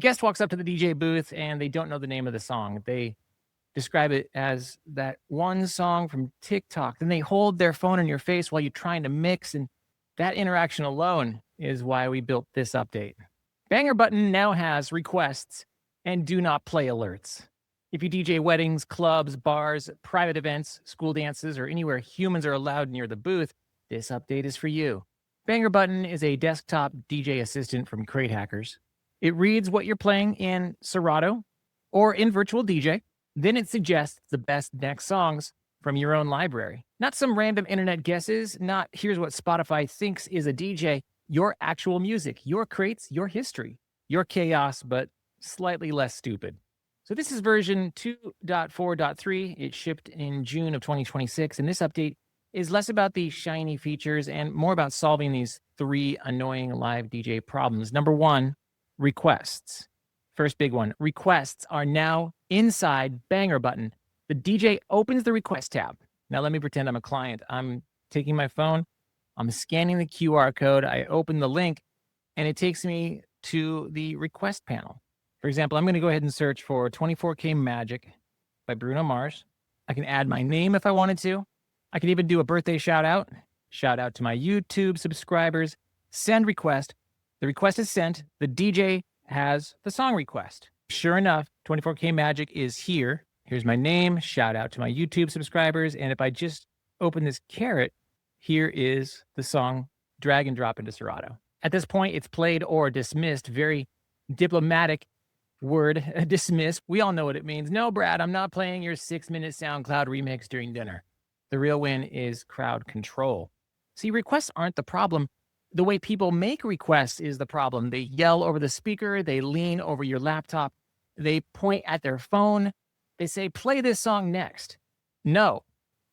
guest walks up to the DJ booth and they don't know the name of the song. They describe it as that one song from TikTok. Then they hold their phone in your face while you're trying to mix. And that interaction alone is why we built this update. Banger button now has requests and do not play alerts. If you DJ weddings, clubs, bars, private events, school dances, or anywhere humans are allowed near the booth, this update is for you. Banger button is a desktop DJ assistant from Crate Hackers. It reads what you're playing in Serato or in Virtual DJ. Then it suggests the best next songs from your own library. Not some random internet guesses, not here's what Spotify thinks is a DJ. Your actual music, your crates, your history, your chaos, but slightly less stupid. So this is version 2.4.3. It shipped in June of 2026, and this update is less about the shiny features and more about solving these 3 annoying live DJ problems. Number 1, requests. First big one, requests are now inside Banger button. The DJ opens the request tab. Now let me pretend I'm a client. I'm taking my phone, I'm scanning the QR code, I open the link, and it takes me to the request panel. For example, I'm going to go ahead and search for 24K Magic by Bruno Mars. I can add my name if I wanted to. I can even do a birthday shout out to my YouTube subscribers, send request. The request is sent. The DJ has the song request. Sure enough, 24K Magic is here. Here's my name, shout out to my YouTube subscribers. And if I just open this caret, here is the song, drag and drop into Serato. At this point, it's played or dismissed. Very diplomatic word, dismiss. We all know what it means. No, Brad, I'm not playing your 6-minute SoundCloud remix during dinner. The real win is crowd control. See, requests aren't the problem. The way people make requests is the problem. They yell over the speaker. They lean over your laptop. They point at their phone. They say, play this song next. No,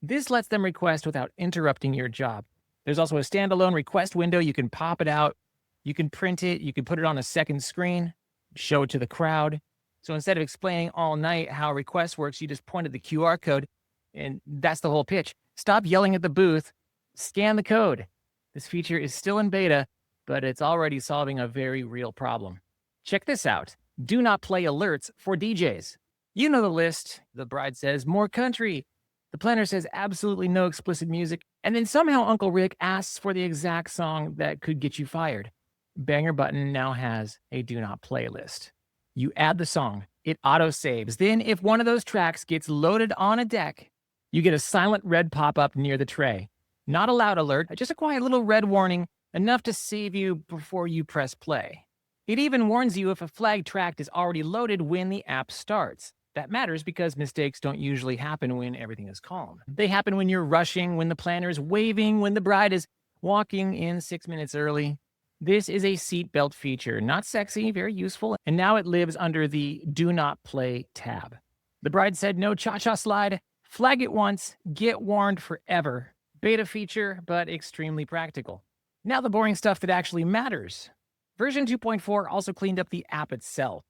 this lets them request without interrupting your job. There's also a standalone request window. You can pop it out. You can print it. You can put it on a second screen, show it to the crowd. So instead of explaining all night how request works, you just point at the QR code, and that's the whole pitch. Stop yelling at the booth. Scan the code. This feature is still in beta, but it's already solving a very real problem. Check this out. Do not play alerts for DJs. You know the list. The bride says, more country. The planner says absolutely no explicit music. And then somehow Uncle Rick asks for the exact song that could get you fired. Banger button now has a do not play list. You add the song. It auto saves. Then if one of those tracks gets loaded on a deck, you get a silent red pop-up near the tray. Not a loud alert, just a quiet little red warning, enough to save you before you press play. It even warns you if a flag track is already loaded when the app starts. That matters because mistakes don't usually happen when everything is calm. They happen when you're rushing, when the planner is waving, when the bride is walking in 6 minutes early. This is a seatbelt feature, not sexy, very useful, and now it lives under the Do Not Play tab. The bride said no cha-cha slide, flag it once, get warned forever. Beta feature, but extremely practical. Now the boring stuff that actually matters. Version 2.4 also cleaned up the app itself.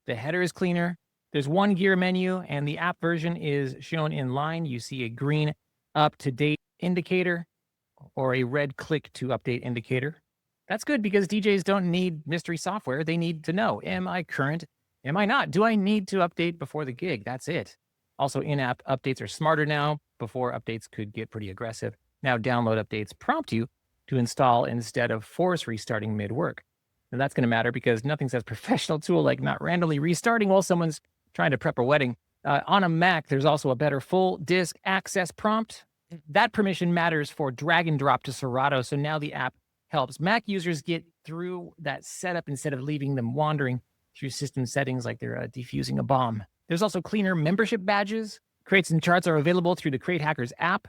The header is cleaner, there's one gear menu, and the app version is shown in line. You see a green up-to-date indicator or a red click to update indicator. That's good because DJs don't need mystery software. They need to know, am I current? Am I not? Do I need to update before the gig? That's it. Also, in-app updates are smarter now. Before, updates could get pretty aggressive. Now, download updates prompt you to install instead of force restarting mid-work. And that's going to matter because nothing says professional tool like not randomly restarting while someone's trying to prep a wedding. On a Mac, there's also a better full disk access prompt. That permission matters for drag and drop to Serato, so now the app helps Mac users get through that setup instead of leaving them wandering through system settings like they're defusing a bomb. There's also cleaner membership badges. Crates and charts are available through the Crate Hackers app.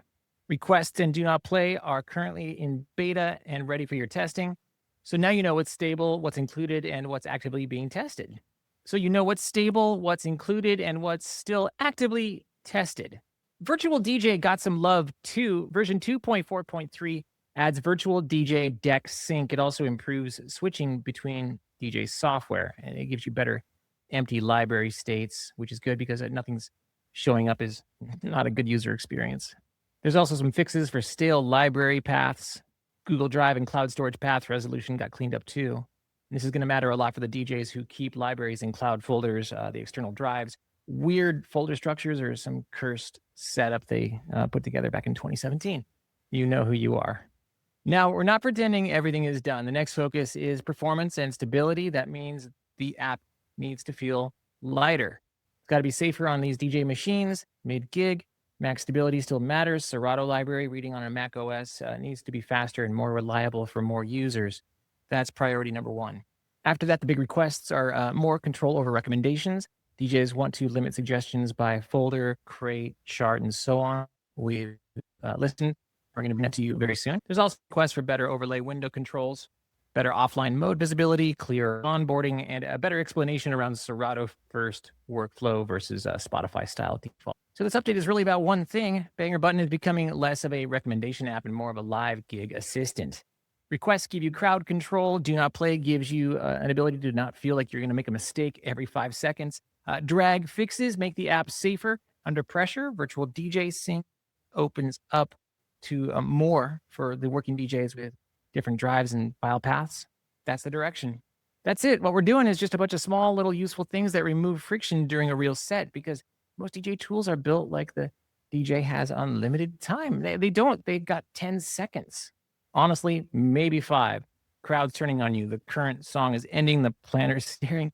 Requests and do not play are currently in beta and ready for your testing. So now you know what's stable, what's included, and what's actively being tested. So you know what's stable, what's included, and what's still actively tested. Virtual DJ got some love too. Version 2.4.3 adds virtual DJ deck sync. It also improves switching between DJ software, and it gives you better empty library states, which is good because nothing's showing up as not a good user experience. There's also some fixes for stale library paths. Google Drive and cloud storage path resolution got cleaned up too. This is going to matter a lot for the DJs who keep libraries in cloud folders, the external drives, weird folder structures, or some cursed setup they put together back in 2017. You know who you are. Now, we're not pretending everything is done. The next focus is performance and stability. That means the app needs to feel lighter. It's got to be safer on these DJ machines, mid-gig. Mac stability still matters. Serato library reading on a Mac OS needs to be faster and more reliable for more users. That's priority number one. After that, the big requests are more control over recommendations. DJs want to limit suggestions by folder, crate, chart, and so on. We've listened. We're going to bring that to you very soon. There's also requests for better overlay window controls, better offline mode visibility, clear onboarding, and a better explanation around Serato first workflow versus Spotify style default. So this update is really about one thing. Banger Button is becoming less of a recommendation app and more of a live gig assistant. Requests give you crowd control. Do Not Play gives you an ability to not feel like you're going to make a mistake every 5 seconds. Drag fixes make the app safer under pressure. Virtual DJ sync opens up to more for the working DJs with different drives and file paths. That's the direction. That's it. What we're doing is just a bunch of small little useful things that remove friction during a real set, because most DJ tools are built like the DJ has unlimited time. They don't. They've got 10 seconds. Honestly, maybe 5. Crowd's turning on you. The current song is ending. The planner's staring.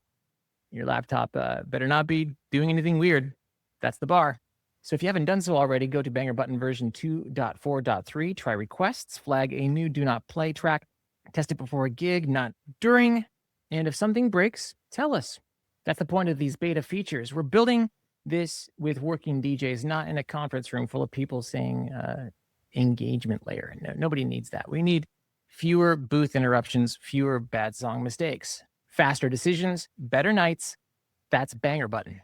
Your laptop better not be doing anything weird. That's the bar. So if you haven't done so already, go to Banger Button version 2.4.3. Try requests. Flag a new Do Not Play track. Test it before a gig, not during. And if something breaks, tell us. That's the point of these beta features. We're building this with working DJs, not in a conference room full of people saying engagement layer. No, nobody needs that. We need fewer booth interruptions, fewer bad song mistakes, faster decisions, better nights. That's Banger Button.